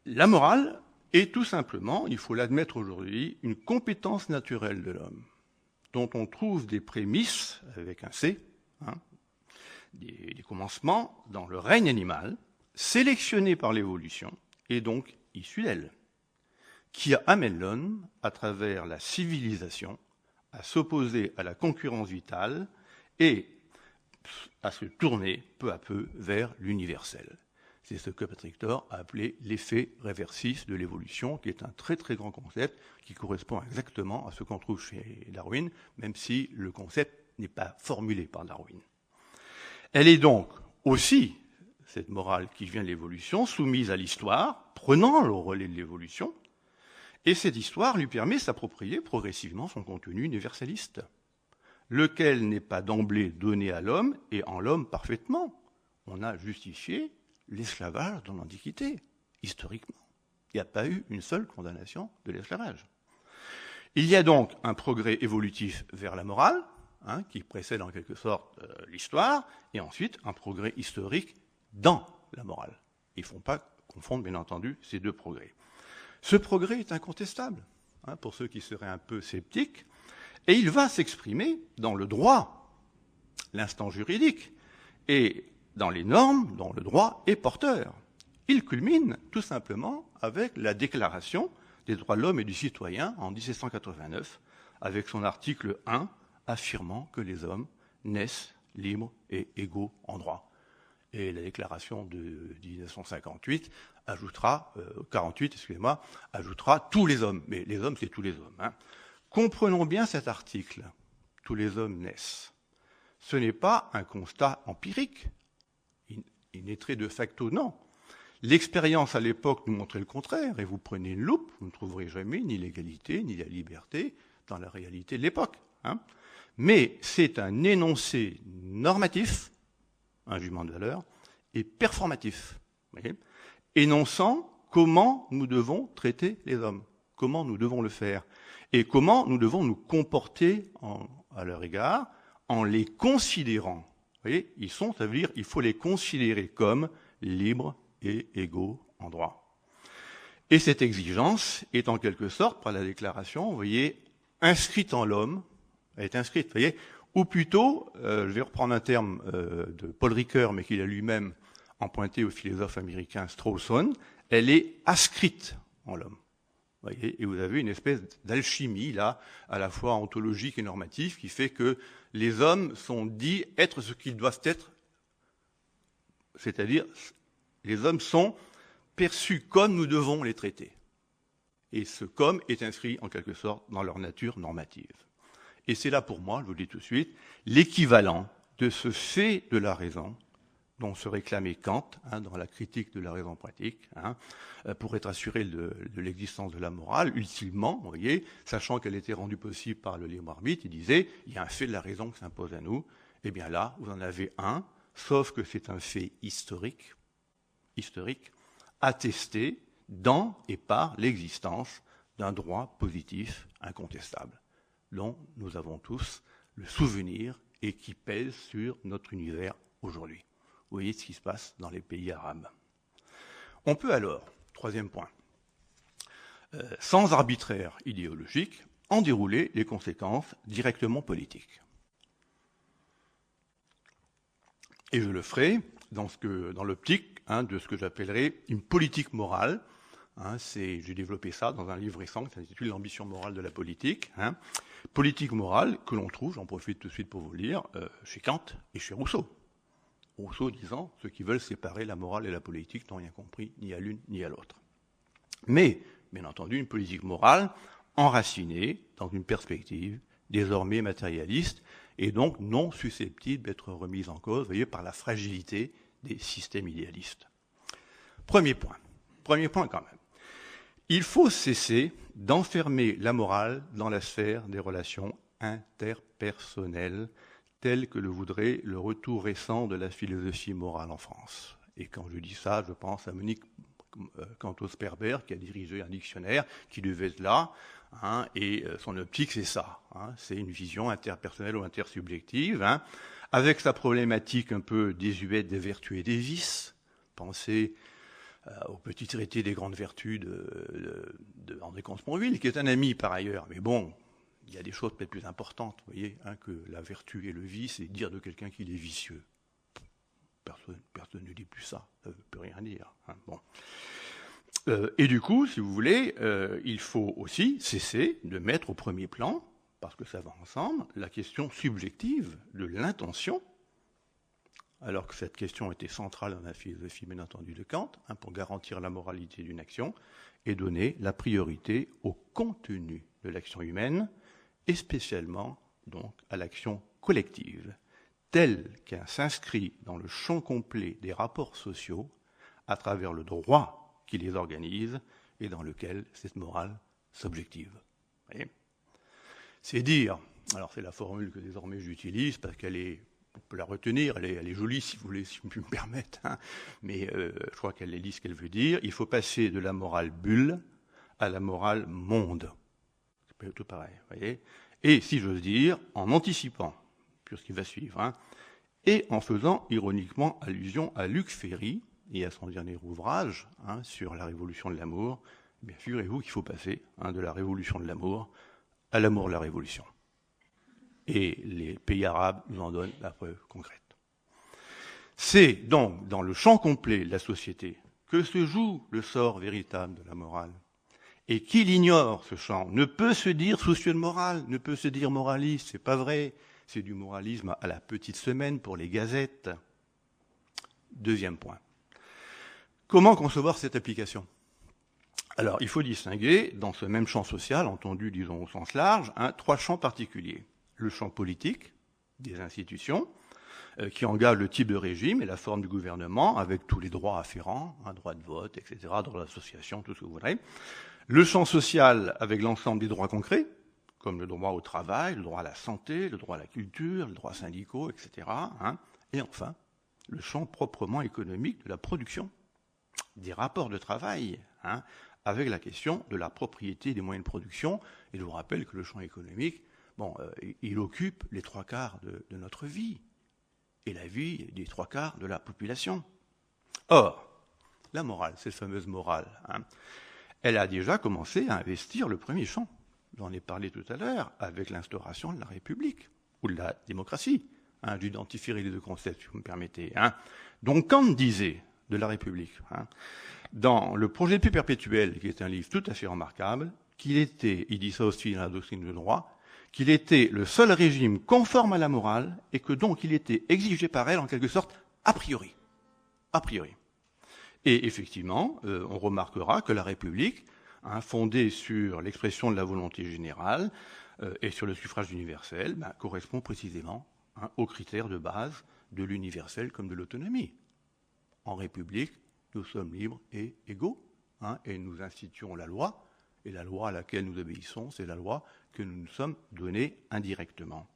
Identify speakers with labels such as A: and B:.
A: La morale est tout simplement, il faut l'admettre aujourd'hui, une compétence naturelle de l'homme, dont on trouve des prémices, avec un C, hein, des commencements, dans le règne animal, sélectionnés par l'évolution, et donc issus d'elle, qui amène l'homme, à travers la civilisation, à s'opposer à la concurrence vitale et à se tourner peu à peu vers l'universel. C'est ce que Patrick Thor a appelé l'effet réversif de l'évolution, qui est un très très grand concept qui correspond exactement à ce qu'on trouve chez Darwin, même si le concept n'est pas formulé par Darwin. Elle est donc aussi, cette morale qui vient de l'évolution, soumise à l'histoire, prenant le relais de l'évolution, et cette histoire lui permet de s'approprier progressivement son contenu universaliste, lequel n'est pas d'emblée donné à l'homme et en l'homme parfaitement. On a justifié l'esclavage dans l'Antiquité, historiquement. Il n'y a pas eu une seule condamnation de l'esclavage. Il y a donc un progrès évolutif vers la morale, qui précède en quelque sorte l'histoire, et ensuite un progrès historique dans la morale. Il ne faut pas confondre, bien entendu, ces deux progrès. Ce progrès est incontestable, pour ceux qui seraient un peu sceptiques, et il va s'exprimer dans le droit, l'instant juridique, et dans les normes dont le droit est porteur. Il culmine tout simplement avec la Déclaration des droits de l'homme et du citoyen en 1789, avec son article 1 affirmant que les hommes naissent libres et égaux en droit. Et la déclaration de 1958 ajoutera, 48, excusez-moi, ajoutera tous les hommes. Mais les hommes, c'est tous les hommes. Comprenons bien cet article. Tous les hommes naissent. Ce n'est pas un constat empirique. Il naîtrait de facto, non. L'expérience à l'époque nous montrait le contraire. Et vous prenez une loupe, vous ne trouverez jamais ni l'égalité, ni la liberté dans la réalité de l'époque. Mais c'est un énoncé normatif, un jugement de valeur, et performatif, énonçant comment nous devons traiter les hommes, comment nous devons le faire, et comment nous devons nous comporter à leur égard en les considérant. Vous voyez, ils sont, ça veut dire qu'il faut les considérer comme libres et égaux en droit. Et cette exigence est en quelque sorte, par la déclaration, vous voyez, inscrite en l'homme, elle est inscrite, vous voyez, ou plutôt, je vais reprendre un terme de Paul Ricoeur, mais qu'il a lui-même emprunté au philosophe américain Strawson, elle est ascrite en l'homme. Voyez, et vous avez une espèce d'alchimie, là, à la fois ontologique et normative, qui fait que les hommes sont dits être ce qu'ils doivent être, c'est-à-dire les hommes sont perçus comme nous devons les traiter. Et ce comme est inscrit en quelque sorte dans leur nature normative. Et c'est là pour moi, je vous le dis tout de suite, l'équivalent de ce fait de la raison dont se réclamait Kant dans la critique de la raison pratique, pour être assuré de l'existence de la morale, ultimement, vous voyez, sachant qu'elle était rendue possible par le libre arbitre, il disait, il y a un fait de la raison qui s'impose à nous, et bien là, vous en avez un, sauf que c'est un fait historique, attesté dans et par l'existence d'un droit positif incontestable, dont nous avons tous le souvenir et qui pèse sur notre univers aujourd'hui. Vous voyez ce qui se passe dans les pays arabes. On peut alors, troisième point, sans arbitraire idéologique, en dérouler les conséquences directement politiques. Et je le ferai dans l'optique de ce que j'appellerais une politique morale. J'ai développé ça dans un livre récent qui s'intitule « L'ambition morale de la politique ». Politique morale que l'on trouve, j'en profite tout de suite pour vous le lire, chez Kant et chez Rousseau. Rousseau disant « ceux qui veulent séparer la morale et la politique n'ont rien compris ni à l'une ni à l'autre ». Mais, bien entendu, une politique morale enracinée dans une perspective désormais matérialiste et donc non susceptible d'être remise en cause, vous voyez, par la fragilité des systèmes idéalistes. Premier point quand même. Il faut cesser d'enfermer la morale dans la sphère des relations interpersonnelles, tel que le voudrait le retour récent de la philosophie morale en France. Et quand je dis ça, je pense à Monique Cantos-Perber, qui a dirigé un dictionnaire qui devait être là, et son optique, c'est ça. C'est une vision interpersonnelle ou intersubjective, avec sa problématique un peu désuète des vertus et des vices. Pensez au petit traité des grandes vertus de André Comte-Sponville, qui est un ami par ailleurs. Mais bon, il y a des choses peut-être plus importantes, vous voyez, hein, que la vertu et le vice, et dire de quelqu'un qu'il est vicieux. Personne ne dit plus ça, ça ne veut plus rien dire. Hein, bon. Et du coup, si vous voulez, il faut aussi cesser de mettre au premier plan, parce que ça va ensemble, la question subjective de l'intention, alors que cette question était centrale dans la philosophie, bien entendu, de Kant, hein, pour garantir la moralité d'une action, et donner la priorité au contenu de l'action humaine, et spécialement donc à l'action collective, telle qu'elle s'inscrit dans le champ complet des rapports sociaux, à travers le droit qui les organise, et dans lequel cette morale s'objective. C'est dire, alors c'est la formule que désormais j'utilise, parce qu'elle est, on peut la retenir, elle est jolie si vous voulez, si je puis me permettre, hein, mais je crois qu'elle dit ce qu'elle veut dire. Il faut passer de la morale bulle à la morale monde. C'est tout pareil, vous voyez. Et si j'ose dire, en anticipant sur ce qui va suivre, hein, et en faisant ironiquement allusion à Luc Ferry et à son dernier ouvrage, hein, sur la révolution de l'amour, bien figurez-vous qu'il faut passer, hein, de la révolution de l'amour à l'amour de la révolution. Et les pays arabes nous en donnent la preuve concrète. C'est donc dans le champ complet de la société que se joue le sort véritable de la morale. Et qui l'ignore, ce champ, ne peut se dire soucieux de morale, ne peut se dire moraliste, c'est pas vrai. C'est du moralisme à la petite semaine pour les gazettes. Deuxième point. Comment concevoir cette application ? Alors, il faut distinguer, dans ce même champ social, entendu, disons, au sens large, hein, trois champs particuliers. Le champ politique, des institutions, qui engage le type de régime et la forme du gouvernement, avec tous les droits afférents, hein, droit de vote, etc., droit d'association, tout ce que vous voudrez. Le champ social, avec l'ensemble des droits concrets, comme le droit au travail, le droit à la santé, le droit à la culture, le droit syndicaux, etc. Hein. Et enfin, le champ proprement économique de la production, des rapports de travail, hein, avec la question de la propriété des moyens de production. Et je vous rappelle que le champ économique, bon, il occupe les 3/4 de notre vie, et la vie des 3/4 de la population. Or, la morale, cette fameuse morale, hein, elle a déjà commencé à investir le premier champ. J'en ai parlé tout à l'heure, avec l'instauration de la République, ou de la démocratie. Hein, j'identifierai les deux concepts, si vous me permettez. Hein. Donc, Kant disait de la République, hein, dans le projet de paix perpétuel, qui est un livre tout à fait remarquable, qu'il était, il dit ça aussi dans la doctrine du droit, qu'il était le seul régime conforme à la morale, et que donc il était exigé par elle, en quelque sorte, a priori. A priori. Et effectivement, on remarquera que la République, hein, fondée sur l'expression de la volonté générale et sur le suffrage universel, ben, correspond précisément, hein, aux critères de base de l'universel comme de l'autonomie. En République, nous sommes libres et égaux, hein, et nous instituons la loi, et la loi à laquelle nous obéissons, c'est la loi que nous nous sommes donnée indirectement.